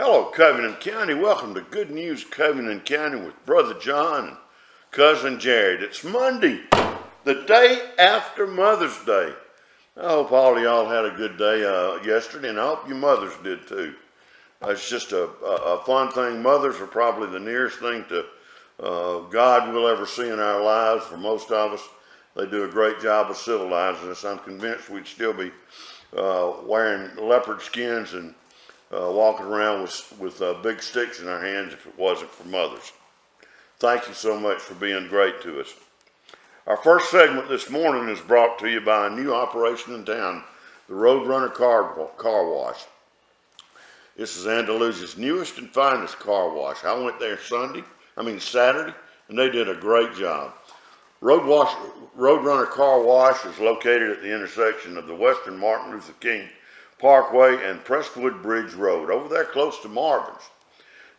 Hello, Covington County. Welcome to Good News Covington County with Brother John and Cousin Jared. It's Monday, the day after Mother's Day. I hope all of y'all had a good day yesterday, and I hope your mothers did too. It's just a fun thing. Mothers are probably the nearest thing to God we'll ever see in our lives. For most of us, they do a great job of civilizing us. I'm convinced we'd still be wearing leopard skins and walking around with big sticks in our hands if it wasn't for mothers. Thank you so much for being great to us. Our first segment this morning is brought to you by a new operation in town, the Roadrunner Car Wash. This is Andalusia's newest and finest car wash. I went there Saturday, and they did a great job. Roadrunner Car Wash is located at the intersection of the Western Martin Luther King Parkway and Prestwood Bridge Road, over there close to Marvin's.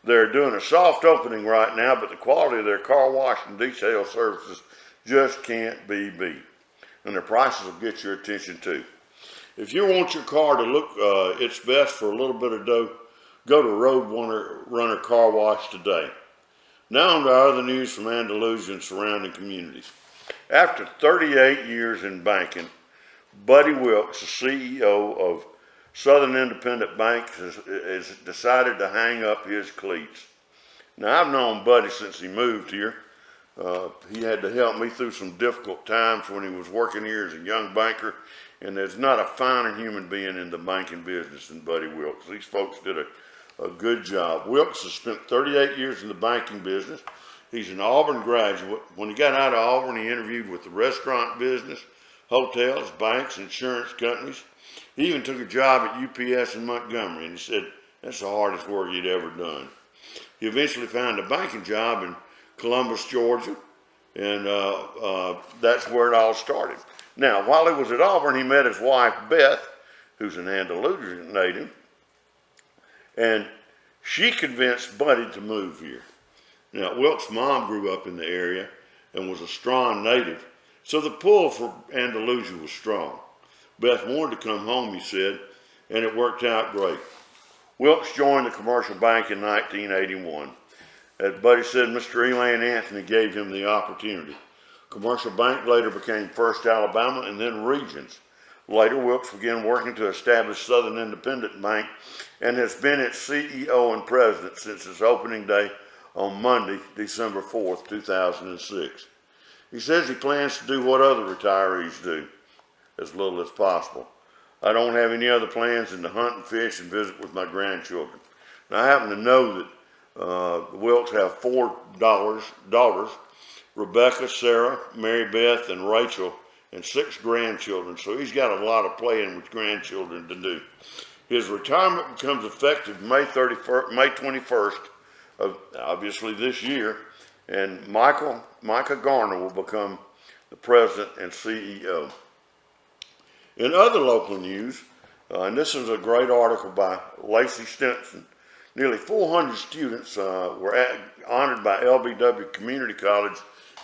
They're doing a soft opening right now, but the quality of their car wash and detail services just can't be beat. And their prices will get your attention too. If you want your car to look its best for a little bit of dough, go to Roadrunner Car Wash today. Now on to other news from Andalusia and surrounding communities. After 38 years in banking, Buddy Wilkes, the CEO of Southern Independent Bank, has decided to hang up his cleats. Now, I've known Buddy since he moved here. He had to help me through some difficult times when he was working here as a young banker, and there's not a finer human being in the banking business than Buddy Wilkes. These folks did a good job. Wilkes has spent 38 years in the banking business. He's an Auburn graduate. When he got out of Auburn, he interviewed with the restaurant business, hotels, banks, insurance companies. He even took a job at UPS in Montgomery, and he said that's the hardest work he'd ever done. He eventually found a banking job in Columbus, Georgia, and that's where it all started. Now, while he was at Auburn, he met his wife, Beth, who's an Andalusia native, and she convinced Buddy to move here. Now, Wilkes' mom grew up in the area and was a strong native, so the pull for Andalusia was strong. Beth wanted to come home, he said, and it worked out great. Wilkes joined the commercial bank in 1981. As Buddy said, Mr. Elan Anthony gave him the opportunity. Commercial Bank later became First Alabama and then Regions. Later, Wilkes began working to establish Southern Independent Bank and has been its CEO and president since its opening day on Monday, December 4th, 2006. He says he plans to do what other retirees do, as little as possible. I don't have any other plans than to hunt and fish and visit with my grandchildren. Now, I happen to know that the Wilkes have 4 daughters, Rebecca, Sarah, Mary Beth, and Rachel, and 6 grandchildren, so he's got a lot of playing with grandchildren to do. His retirement becomes effective May 21st of obviously this year, and Micah Garner will become the president and CEO. In other local news, and this is a great article by Lacey Stinson, nearly 400 students were honored by LBW Community College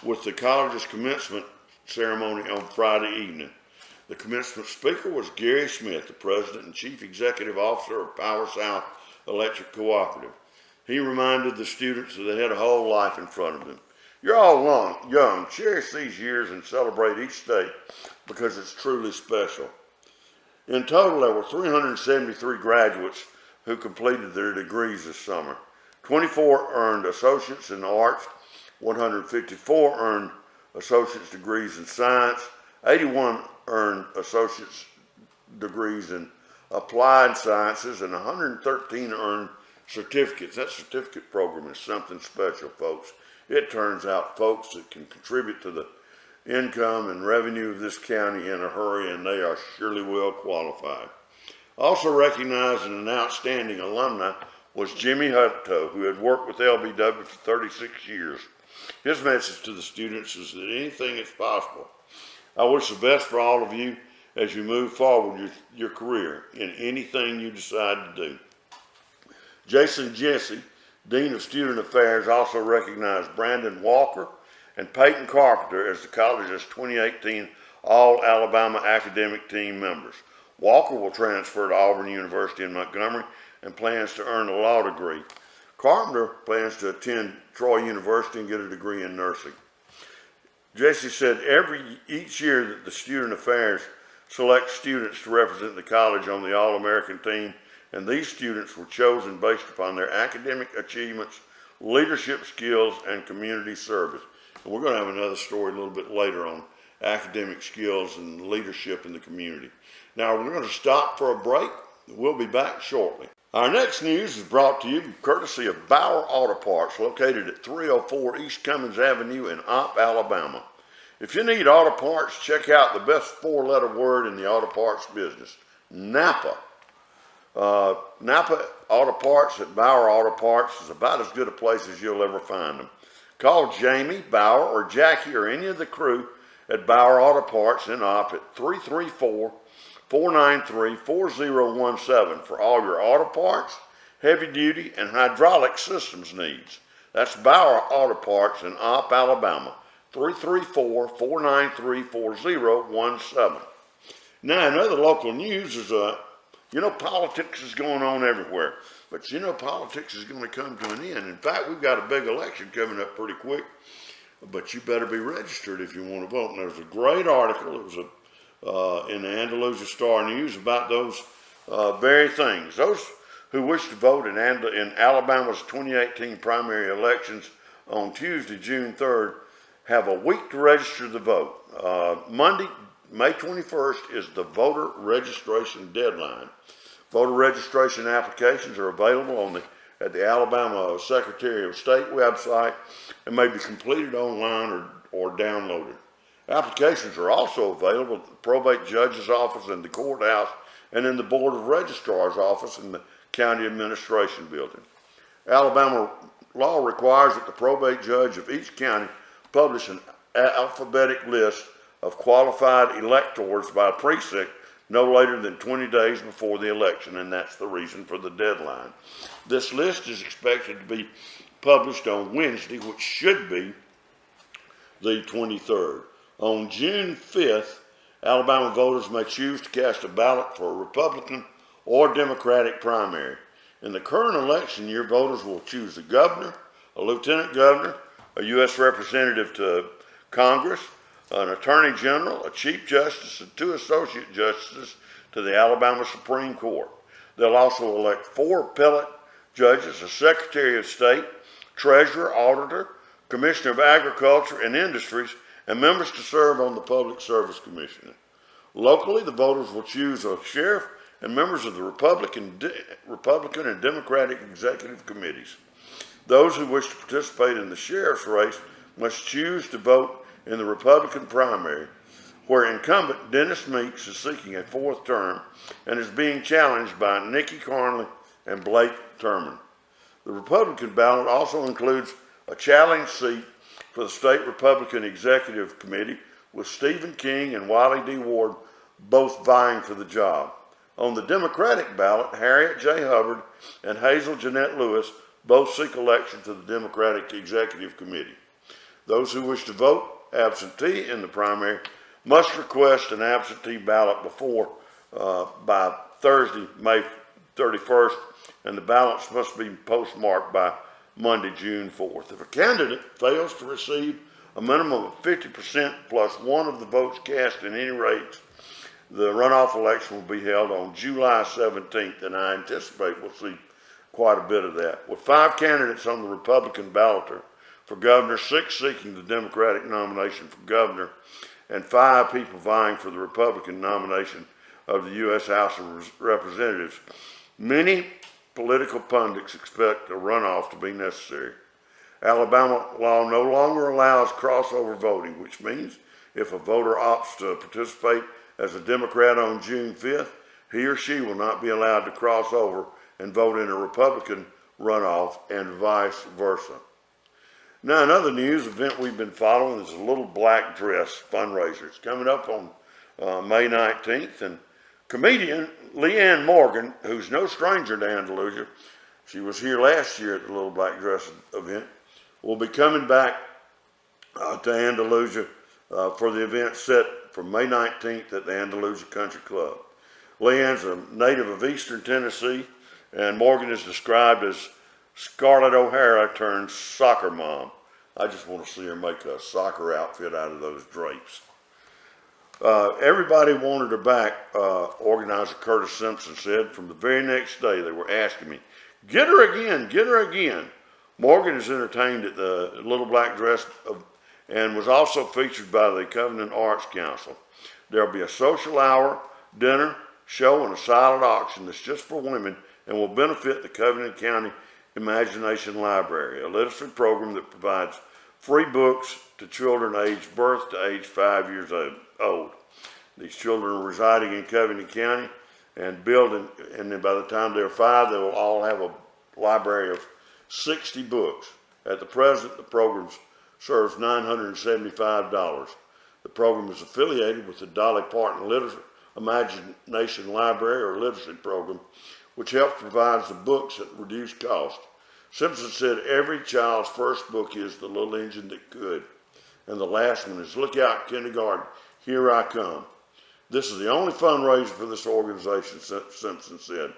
with the college's commencement ceremony on Friday evening. The commencement speaker was Gary Smith, the president and chief executive officer of Power South Electric Cooperative. He reminded the students that they had a whole life in front of them. You're all young. Cherish these years and celebrate each day because it's truly special. In total, there were 373 graduates who completed their degrees this summer. 24 earned associates in the arts, 154 earned associate's degrees in science, 81 earned associate's degrees in applied sciences, and 113 earned certificates. That certificate program is something special, folks. It turns out folks that can contribute to the income and revenue of this county in a hurry, and they are surely well qualified. Also recognized as an outstanding alumni was Jimmy Hutto, who had worked with LBW for 36 years. His message to the students is that anything is possible. I wish the best for all of you as you move forward with your career in anything you decide to do. Jason Jesse, Dean of Student Affairs, also recognized Brandon Walker and Peyton Carpenter as the college's 2018 All-Alabama Academic Team members. Walker will transfer to Auburn University in Montgomery and plans to earn a law degree. Carpenter plans to attend Troy University and get a degree in nursing. Jesse said each year that the Student Affairs selects students to represent the college on the All-American team, and these students were chosen based upon their academic achievements, leadership skills, and community service. And we're going to have another story a little bit later on academic skills and leadership in the community. Now we're going to stop for a break. We'll be back shortly. Our next news is brought to you courtesy of Bauer Auto Parts, located at 304 East Cummins Avenue in Opp, Alabama. If you need auto parts, check out the best four-letter word in the auto parts business, Napa. Napa Auto Parts at Bauer Auto Parts is about as good a place as you'll ever find them. Call Jamie, Bauer, or Jackie, or any of the crew at Bauer Auto Parts in Opp at 334-493-4017 for all your auto parts, heavy duty, and hydraulic systems needs. That's Bauer Auto Parts in Opp, Alabama, 334-493-4017. Now, in other local news is, politics is going on everywhere. But politics is going to come to an end. In fact, we've got a big election coming up pretty quick. But you better be registered if you want to vote. And there's a great article. It was in the Andalusia Star News about those very things. Those who wish to vote in Alabama's 2018 primary elections on Tuesday, June 3rd, have a week to register to vote. Monday, May 21st is the voter registration deadline. Voter registration applications are available at the Alabama Secretary of State website and may be completed online or downloaded. Applications are also available at the probate judge's office in the courthouse and in the Board of Registrar's office in the county administration building. Alabama law requires that the probate judge of each county publish an alphabetic list of qualified electors by precinct no later than 20 days before the election, and that's the reason for the deadline. This list is expected to be published on Wednesday, which should be the 23rd. On June 5th, Alabama voters may choose to cast a ballot for a Republican or Democratic primary. In the current election year, voters will choose a governor, a lieutenant governor, a U.S. representative to Congress, an attorney general, a chief justice, and 2 associate justices to the Alabama Supreme Court. They'll also elect 4 appellate judges, a secretary of state, treasurer, auditor, commissioner of agriculture and industries, and members to serve on the Public Service Commission. Locally, the voters will choose a sheriff and members of the Republican and Democratic executive committees. Those who wish to participate in the sheriff's race must choose to vote in the Republican primary, where incumbent Dennis Meeks is seeking a 4th term and is being challenged by Nikki Carnley and Blake Turman. The Republican ballot also includes a challenge seat for the State Republican Executive Committee, with Stephen King and Wiley D. Ward both vying for the job. On the Democratic ballot, Harriet J. Hubbard and Hazel Jeanette Lewis both seek election to the Democratic Executive Committee. Those who wish to vote absentee in the primary must request an absentee ballot by Thursday, May 31st, and the ballots must be postmarked by Monday, June 4th. If a candidate fails to receive a minimum of 50% plus 1 of the votes cast in any race, the runoff election will be held on July 17th, and I anticipate we'll see quite a bit of that. With 5 candidates on the Republican ballot for governor, 6 seeking the Democratic nomination for governor, and 5 people vying for the Republican nomination of the U.S. House of Representatives, many political pundits expect a runoff to be necessary. Alabama law no longer allows crossover voting, which means if a voter opts to participate as a Democrat on June 5th, he or she will not be allowed to cross over and vote in a Republican runoff, and vice versa. Now, another news event we've been following is a Little Black Dress fundraiser. It's coming up on May 19th, and comedian Leanne Morgan, who's no stranger to Andalusia, she was here last year at the Little Black Dress event, will be coming back to Andalusia for the event set for May 19th at the Andalusia Country Club. Leanne's a native of Eastern Tennessee And Morgan is described as Scarlett O'Hara turned soccer mom. I just want to see her make a soccer outfit out of those drapes. Everybody wanted her back, organizer Curtis Simpson said. From the very next day, they were asking me, get her again, get her again. Morgan is entertained at the Little Black Dress and was also featured by the Covington Arts Council. There'll be a social hour, dinner, show, and a silent auction that's just for women and will benefit the Covington County Imagination Library, a literacy program that provides free books to children aged birth to age 5 years old. These children are residing in Covington County and then by the time they're 5, they will all have a library of 60 books. At the present, the program serves $975. The program is affiliated with the Dolly Parton Imagination Library or Literacy Program, which helps provide the books at reduced cost. Simpson said every child's first book is The Little Engine That Could, and the last one is Look Out Kindergarten, Here I Come. This is the only fundraiser for this organization, Simpson said.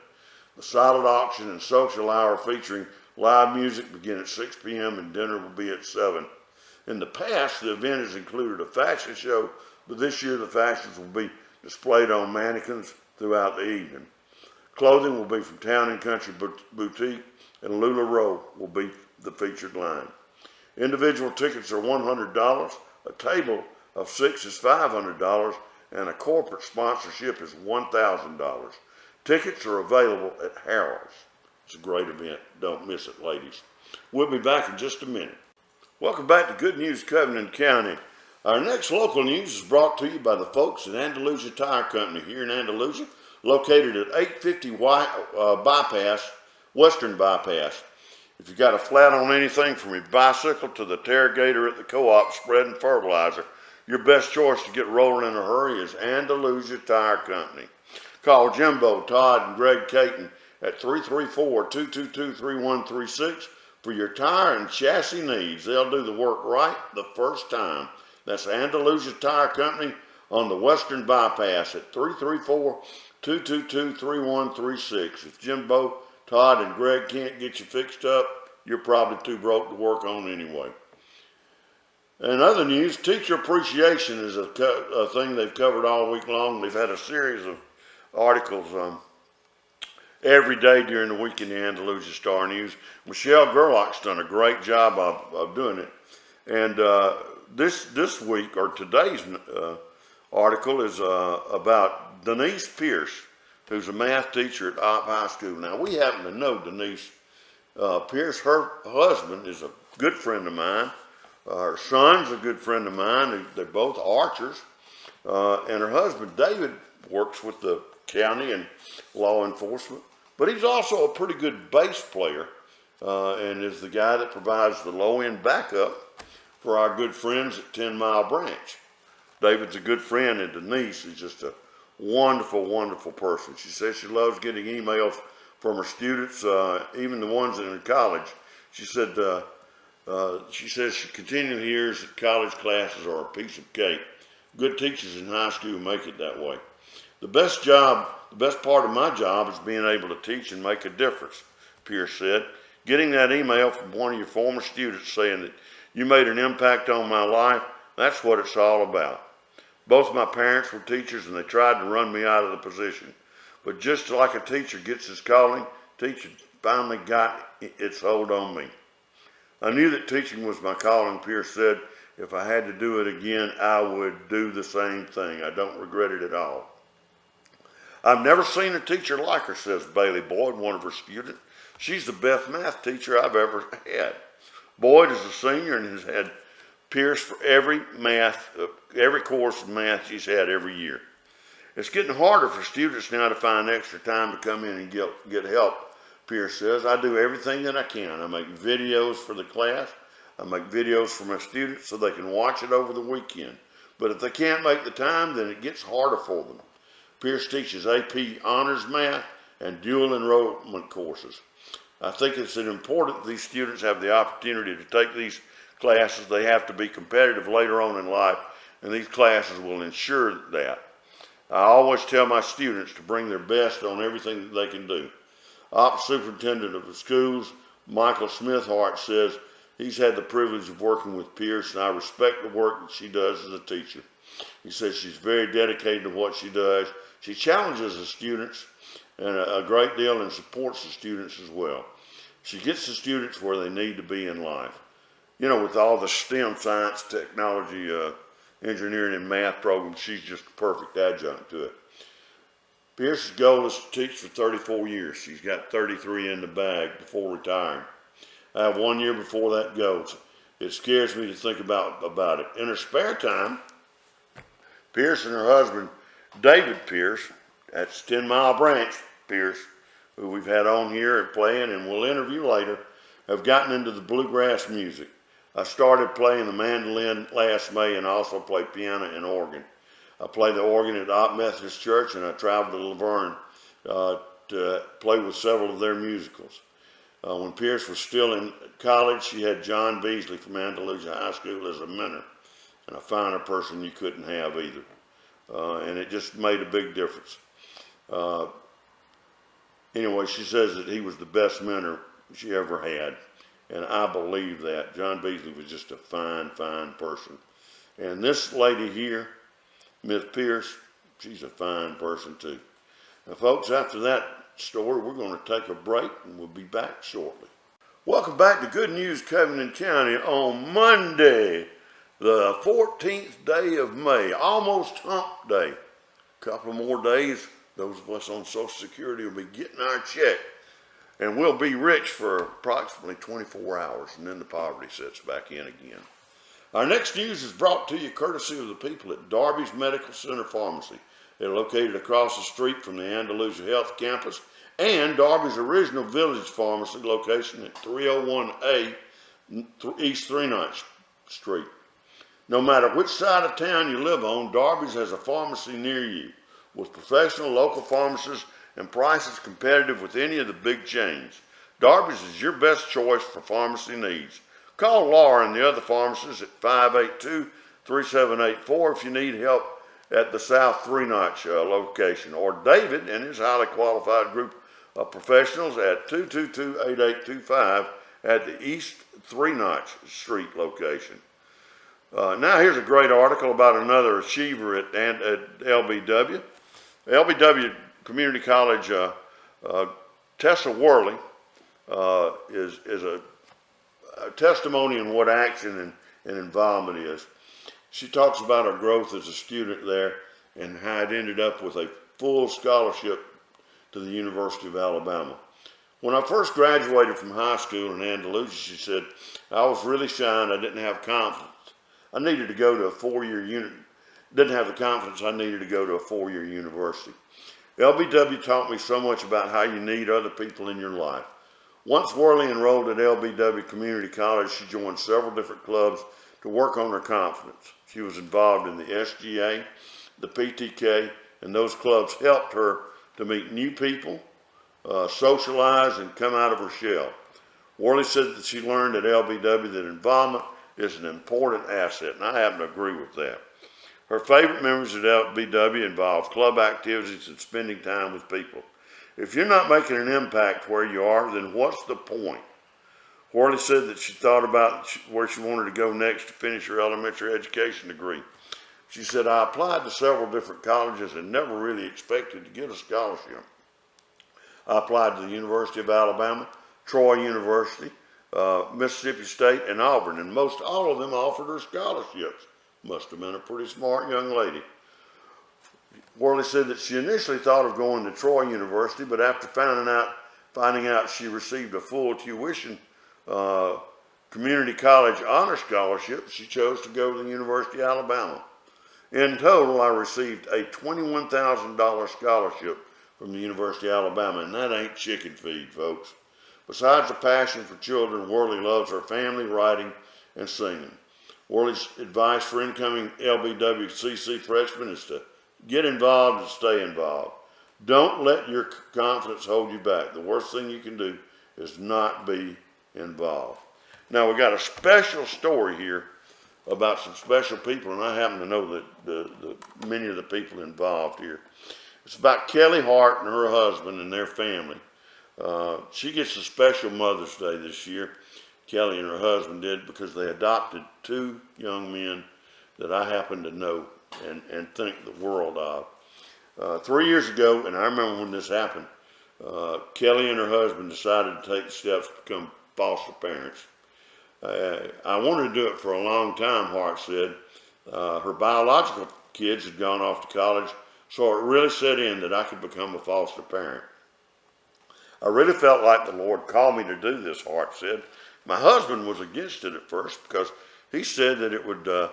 The silent auction and social hour featuring live music begin at 6 p.m. and dinner will be at 7. In the past, the event has included a fashion show, but this year the fashions will be displayed on mannequins throughout the evening. Clothing will be from Town and Country Boutique, and LuLaRoe will be the featured line. Individual tickets are $100, a table of 6 is $500, and a corporate sponsorship is $1,000. Tickets are available at Harold's. It's a great event. Don't miss it, ladies. We'll be back in just a minute. Welcome back to Good News Covington County. Our next local news is brought to you by the folks at Andalusia Tire Company here in Andalusia, located at 850 Western Bypass. If you got a flat on anything from your bicycle to the Terragator at the co-op spreading fertilizer, your best choice to get rolling in a hurry is Andalusia Tire Company. Call Jimbo, Todd, and Greg Caton at 334-222-3136 for your tire and chassis needs. They'll do the work right the first time. That's Andalusia Tire Company on the Western Bypass at 334-222-3136. If Jimbo, Todd, and Greg can't get you fixed up, you're probably too broke to work on anyway. In other news, teacher appreciation is a thing they've covered all week long. They've had a series of articles every day during the week in the Andalusia Star News. Michelle Gerlach's done a great job of doing it. And this week, or today's article is about Denise Pierce, who's a math teacher at Opp High School. Now, we happen to know Denise Pierce. Her husband is a good friend of mine. Her son's a good friend of mine. They're both archers. And her husband, David, works with the county and law enforcement. But he's also a pretty good bass player and is the guy that provides the low-end backup for our good friends at 10 Mile Branch. David's a good friend, and Denise is just a wonderful, wonderful person. She says she loves getting emails from her students, even the ones in college. She says she continually hears that college classes are a piece of cake. Good teachers in high school make it that way. The best part of my job is being able to teach and make a difference, Pierce said. Getting that email from one of your former students saying that you made an impact on my life, that's what it's all about. Both my parents were teachers and they tried to run me out of the position. But just like a teacher gets his calling, teaching finally got its hold on me. I knew that teaching was my calling, Pierce said. If I had to do it again, I would do the same thing. I don't regret it at all. I've never seen a teacher like her, says Bailey Boyd, one of her students. She's the best math teacher I've ever had. Boyd is a senior and has had Pierce for every course of math she's had every year. It's getting harder for students now to find extra time to come in and get help, Pierce says. I do everything that I can. I make videos for the class. I make videos for my students so they can watch it over the weekend. But if they can't make the time, then it gets harder for them. Pierce teaches AP Honors Math and dual enrollment courses. I think it's important that these students have the opportunity to take these classes. They have to be competitive later on in life, and these classes will ensure that. I always tell my students to bring their best on everything that they can do. Ops Superintendent of the schools, Michael Smithhart, says he's had the privilege of working with Pierce, and I respect the work that she does as a teacher. He says she's very dedicated to what she does. She challenges the students and a great deal and supports the students as well. She gets the students where they need to be in life. You know, with all the STEM, science, technology, engineering, and math programs, she's just a perfect adjunct to it. Pierce's goal is to teach for 34 years. She's got 33 in the bag before retiring. I have 1 year before that goes. It scares me to think about it. In her spare time, Pierce and her husband, David Pierce, that's 10 Mile Branch Pierce, who we've had on here and playing and we'll interview later, have gotten into the bluegrass music. I started playing the mandolin last May and also play piano and organ. I play the organ at Opp Methodist Church, and I traveled to Laverne to play with several of their musicals. When Pierce was still in college, she had John Beasley from Andalusia High School as a mentor, and a finer person you couldn't have either. And it just made a big difference. Anyway, she says that he was the best mentor she ever had, and I believe that. John Beasley was just a fine, fine person. And this lady here, Miss Pierce, she's a fine person too. Now folks, after that story, we're going to take a break and we'll be back shortly. Welcome back to Good News Covington County on Monday, the 14th day of May, almost hump day. A couple more days, those of us on Social Security will be getting our check, and we'll be rich for approximately 24 hours, and then the poverty sets back in again. Our next news is brought to you courtesy of the people at Darby's Medical Center Pharmacy. They're located across the street from the Andalusia Health Campus and Darby's original Village Pharmacy location at 301A East 39th Street. No matter which side of town you live on, Darby's has a pharmacy near you with professional local pharmacists and prices competitive with any of the big chains. Darby's is your best choice for pharmacy needs. Call Laura and the other pharmacists at 582-3784 if you need help at the South Three Notch location, or David and his highly qualified group of professionals at 222-8825 at the East Three Notch Street location. Now here's a great article about another achiever at LBW. LBW Community College, Tessa Worley is a testimony in what action and involvement is. She talks about her growth as a student there and how it ended up with a full scholarship to the University of Alabama. When I first graduated from high school in Andalusia, she said, I was really shy and I didn't have confidence. I needed to go to a four-year didn't have the confidence I needed to go to a four-year university. LBW taught me so much about how you need other people in your life. Once Worley enrolled at LBW Community College, she joined several different clubs to work on her confidence. She was involved in the SGA, the PTK, and those clubs helped her to meet new people, socialize, and come out of her shell. Worley said that she learned at LBW that involvement is an important asset, and I happen to agree with that. Her favorite memories at LBW involve club activities and spending time with people. If you're not making an impact where you are, then what's the point? Worley said that she thought about where she wanted to go next to finish her elementary education degree. She said, I applied to several different colleges and never really expected to get a scholarship. I applied to the University of Alabama, Troy University, Mississippi State, and Auburn, and most all of them offered her scholarships. Must have been a pretty smart young lady. Worley said that she initially thought of going to Troy University, but after finding out she received a full tuition community college honor scholarship, she chose to go to the University of Alabama. In total, I received a $21,000 scholarship from the University of Alabama, and that ain't chicken feed, folks. Besides a passion for children, Worley loves her family, writing, and singing. Worley's advice for incoming LBWCC freshmen is to get involved and stay involved. Don't let your confidence hold you back. The worst thing you can do is not be involved. Now, we got a special story here about some special people, and I happen to know that many of the people involved here. It's about Kelly Hart and her husband and their family. She gets a special Mother's Day this year. Kelly and her husband did, because they adopted 2 young men that I happen to know and think the world of. 3 years ago, and I remember when this happened, Kelly and her husband decided to take the steps to become foster parents. I wanted to do it for a long time, Hart said. Her biological kids had gone off to college, so it really set in that I could become a foster parent. I really felt like the Lord called me to do this, Hart said. My husband was against it at first because he said that it would that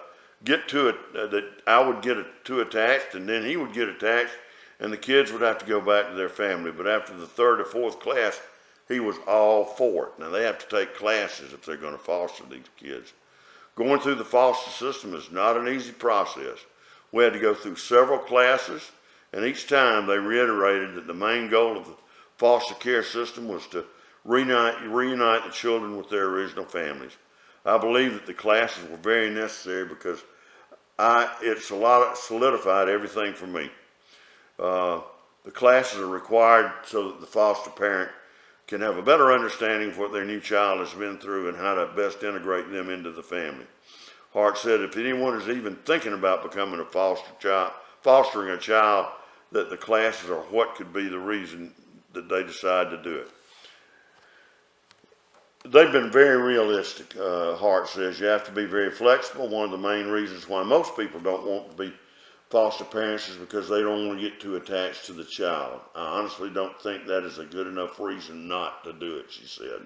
I would get too attached, and then he would get attached, and the kids would have to go back to their family. But after the 3rd or 4th class, he was all for it. Now, they have to take classes if they're going to foster these kids. Going through the foster system is not an easy process. We had to go through several classes, and each time they reiterated that the main goal of the foster care system was to reunite the children with their original families. I believe that the classes were very necessary because it solidified everything for me. The classes are required so that the foster parent can have a better understanding of what their new child has been through and how to best integrate them into the family. Hart said if anyone is even thinking about becoming fostering a child, that the classes are what could be the reason that they decide to do it. They've been very realistic, Hart says. You have to be very flexible. One of the main reasons why most people don't want to be foster parents is because they don't want to get too attached to the child. I honestly don't think that is a good enough reason not to do it, she said.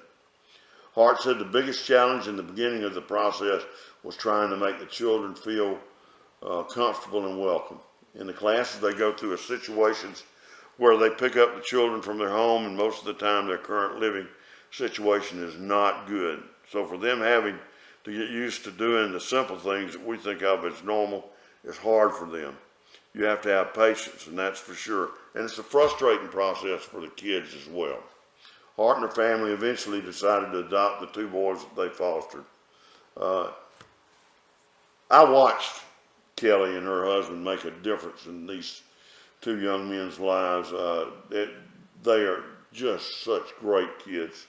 Hart said the biggest challenge in the beginning of the process was trying to make the children feel comfortable and welcome. In the classes, they go through situations where they pick up the children from their home, and most of the time their current living situation is not good. So for them having to get used to doing the simple things that we think of as normal is hard for them. You have to have patience, and that's for sure. And it's a frustrating process for the kids as well. Hart and her family eventually decided to adopt the 2 boys that they fostered. I watched Kelly and her husband make a difference in these 2 young men's lives. They are just such great kids.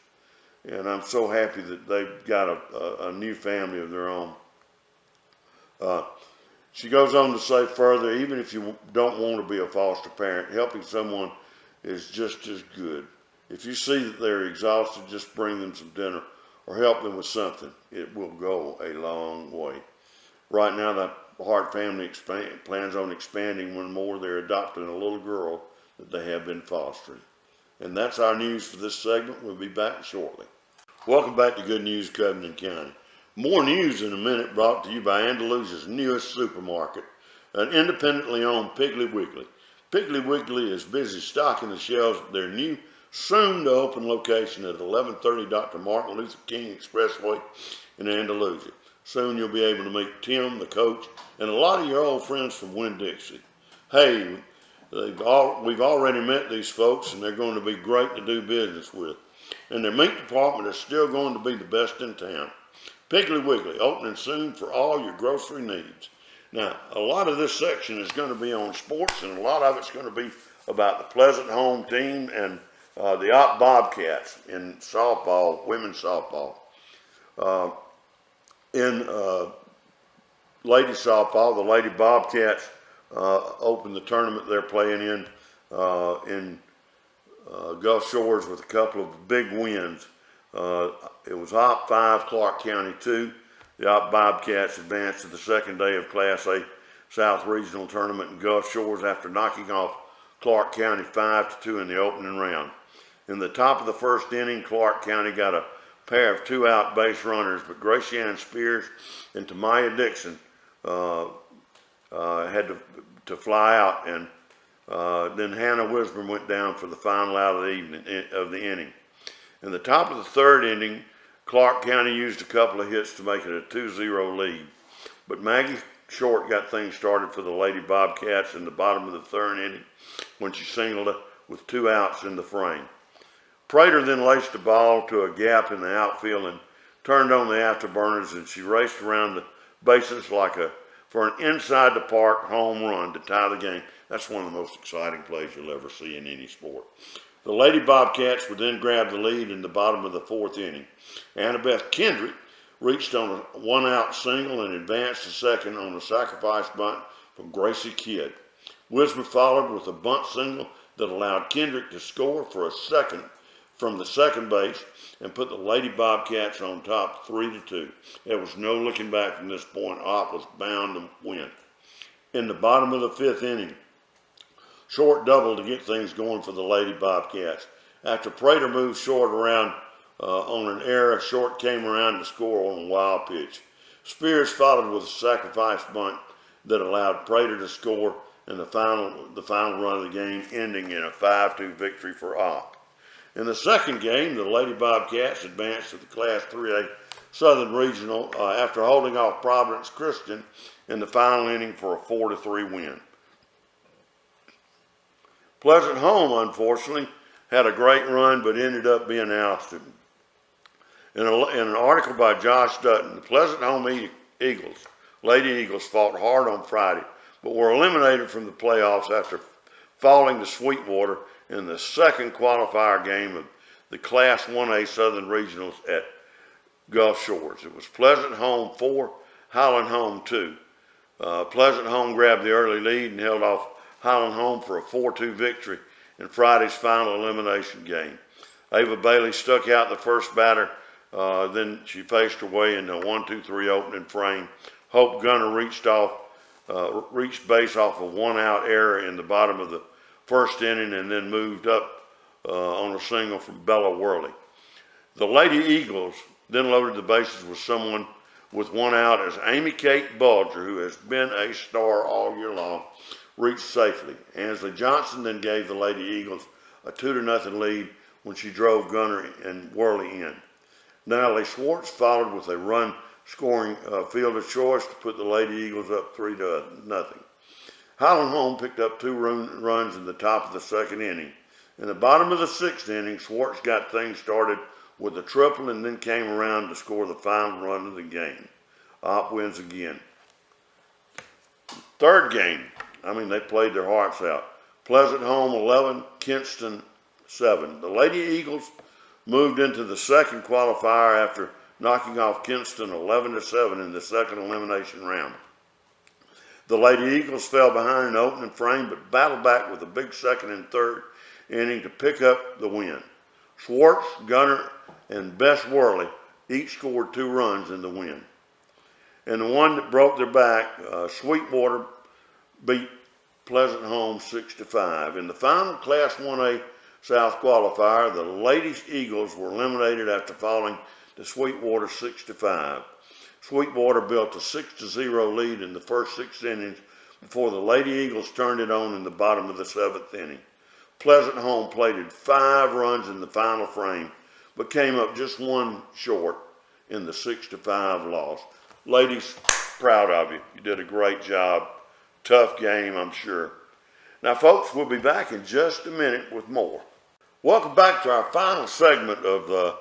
And I'm so happy that they've got a new family of their own. She goes on to say further, even if you don't want to be a foster parent, helping someone is just as good. If you see that they're exhausted, just bring them some dinner or help them with something. It will go a long way. Right now, the Hart family plans on expanding one more. They're adopting a little girl that they have been fostering. And that's our news for this segment. We'll be back shortly. Welcome back to Good News Covington County. More news in a minute, brought to you by Andalusia's newest supermarket, an independently owned Piggly Wiggly. Piggly Wiggly is busy stocking the shelves at their new, soon-to-open location at 1130 Dr. Martin Luther King Expressway in Andalusia. Soon you'll be able to meet Tim, the coach, and a lot of your old friends from Winn-Dixie. Hey, we've already met these folks, and they're going to be great to do business with. And their meat department is still going to be the best in town. Piggly Wiggly, opening soon for all your grocery needs. Now, a lot of this section is going to be on sports, and a lot of it's going to be about the Pleasant Home team and the Op Bobcats in softball, women's softball. In lady softball, the Lady Bobcats opened the tournament they're playing in Gulf Shores with a couple of big wins. It was Op 5, Clark County 2. The Op Bobcats advanced to the second day of Class A South Regional Tournament in Gulf Shores after knocking off Clark County 5-2 in the opening round. In the top of the first inning, Clark County got a pair of 2-out base runners, but Gracianne Spears and Tamaya Dixon had to fly out, and then Hannah Wisburn went down for the final out of the inning. In the top of the third inning, Clark County used a couple of hits to make it a 2-0 lead, but Maggie Short got things started for the Lady Bobcats in the bottom of the third inning when she singled with 2 outs in the frame. Prater then laced the ball to a gap in the outfield and turned on the afterburners, and she raced around the bases for an inside the park home run to tie the game. That's one of the most exciting plays you'll ever see in any sport. The Lady Bobcats would then grab the lead in the bottom of the fourth inning. Annabeth Kendrick reached on a one-out single and advanced to second on a sacrifice bunt from Gracie Kidd. Wismer followed with a bunt single that allowed Kendrick to score for a second from the second base and put the Lady Bobcats on top 3-2. There was no looking back from this point. Opp was bound to win. In the bottom of the fifth inning, Short doubled to get things going for the Lady Bobcats. After Prater moved Short around on an error, Short came around to score on a wild pitch. Spears followed with a sacrifice bunt that allowed Prater to score in the final run of the game, ending in a 5-2 victory for Opp. In the second game, the Lady Bobcats advanced to the Class 3A Southern Regional after holding off Providence Christian in the final inning for a 4-3 win. Pleasant Home, unfortunately, had a great run but ended up being ousted. In an article by Josh Dutton, the Pleasant Home Lady Eagles fought hard on Friday, but were eliminated from the playoffs after falling to Sweetwater in the second qualifier game of the Class 1A Southern Regionals at Gulf Shores. It was Pleasant Home 4, Highland Home 2. Pleasant Home grabbed the early lead and held off Highland Home for a 4-2 victory in Friday's final elimination game. Ava Bailey stuck out the first batter, then she faced her way into a 1-2-3 opening frame. Hope Gunner reached base off a one-out error in the bottom of the first inning and then moved up on a single from Bella Worley. The Lady Eagles then loaded the bases with someone with one out as Amy Kate Bulger, who has been a star all year long, reached safely. Ansley Johnson then gave the Lady Eagles a 2-0 lead when she drove Gunner and Worley in. Natalie Schwartz followed with a run-scoring field of choice to put the Lady Eagles up 3-0. Highland Home picked up 2 runs in the top of the second inning. In the bottom of the sixth inning, Schwartz got things started with a triple and then came around to score the final run of the game. Opp wins again. Third game, they played their hearts out. Pleasant Home 11, Kinston 7. The Lady Eagles moved into the second qualifier after knocking off Kinston 11-7 in the second elimination round. The Lady Eagles fell behind in the opening frame but battled back with a big second and third inning to pick up the win. Schwartz, Gunner, and Bess Worley each scored 2 runs in the win. And the one that broke their back, Sweetwater, beat Pleasant Home 6-5. In the final Class 1A South qualifier, the Lady Eagles were eliminated after falling to Sweetwater 6-5. Sweetwater built a 6-0 lead in the first 6 innings before the Lady Eagles turned it on in the bottom of the 7th inning. Pleasant Home plated 5 runs in the final frame, but came up just 1 short in the 6-5 loss. Ladies, proud of you. You did a great job. Tough game, I'm sure. Now, folks, we'll be back in just a minute with more. Welcome back to our final segment of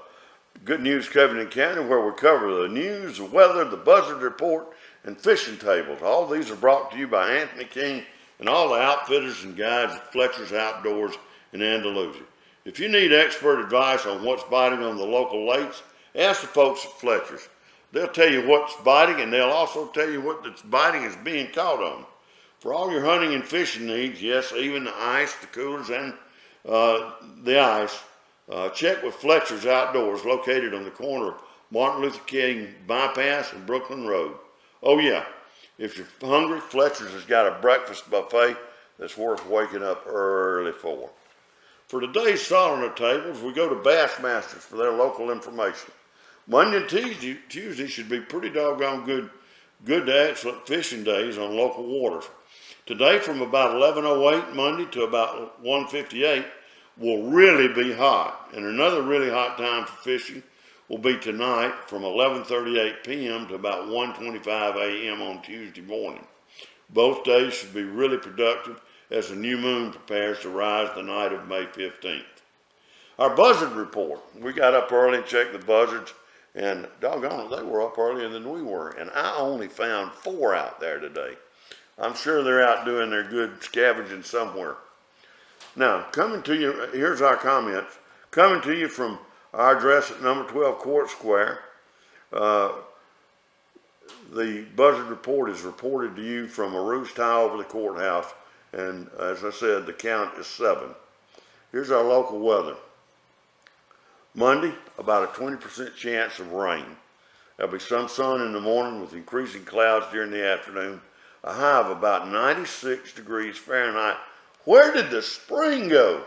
Good News Covington County, where we cover the news, the weather, the buzzard report, and fishing tables. All these are brought to you by Anthony King and all the outfitters and guides at Fletcher's Outdoors in Andalusia. If you need expert advice on what's biting on the local lakes, ask the folks at Fletcher's. They'll tell you what's biting, and they'll also tell you what that's biting is being caught on. For all your hunting and fishing needs, yes, even the ice, the coolers, and the ice, check with Fletcher's Outdoors, located on the corner of Martin Luther King Bypass and Brooklyn Road. Oh yeah, if you're hungry, Fletcher's has got a breakfast buffet that's worth waking up early for. For today's Salt on the Tables, we go to Bassmasters for their local information. Monday and Tuesday should be pretty doggone good to excellent fishing days on local waters. Today from about 11:08 Monday to about 1:58 will really be hot. And another really hot time for fishing will be tonight from 11:38 p.m. to about 1:25 a.m. on Tuesday morning. Both days should be really productive as the new moon prepares to rise the night of May 15th. Our buzzard report. We got up early and checked the buzzards, and doggone it, they were up earlier than we were, and I only found 4 out there today. I'm sure they're out doing their good scavenging somewhere. Now, coming to you, here's our comments. Coming to you from our address at number 12 Court Square. The Buzzard Report is reported to you from a roost high over the courthouse, and as I said, the count is 7. Here's our local weather. Monday, about a 20% chance of rain. There'll be some sun in the morning with increasing clouds during the afternoon. A high of about 96 degrees Fahrenheit. Where did the spring go?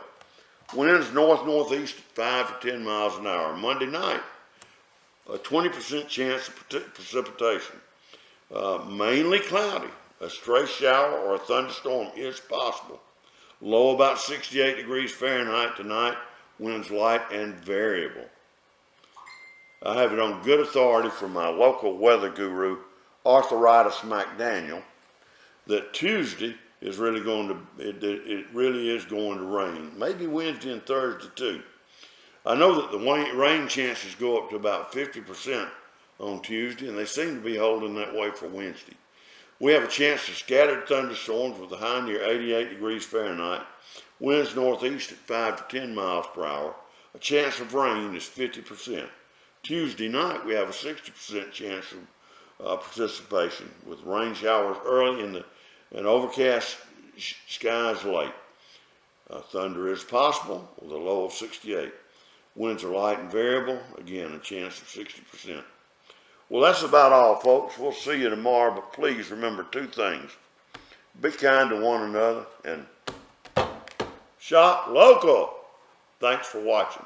Winds north-northeast at 5 to 10 miles an hour. Monday night, a 20% chance of precipitation. Mainly cloudy. A stray shower or a thunderstorm is possible. Low about 68 degrees Fahrenheit tonight. Winds light and variable. I have it on good authority from my local weather guru, Arthritis McDaniel, that Tuesday is really going to, it really is going to rain. Maybe Wednesday and Thursday too. I know that the rain chances go up to about 50% on Tuesday, and they seem to be holding that way for Wednesday. We have a chance of scattered thunderstorms with a high near 88 degrees Fahrenheit. Winds northeast at 5 to 10 miles per hour. A chance of rain is 50%. Tuesday night, we have a 60% chance of participation with rain showers early and overcast skies late. Thunder is possible with a low of 68. Winds are light and variable. Again, a chance of 60%. Well, that's about all, folks. We'll see you tomorrow, but please remember 2 things. Be kind to one another and shop local. Thanks for watching.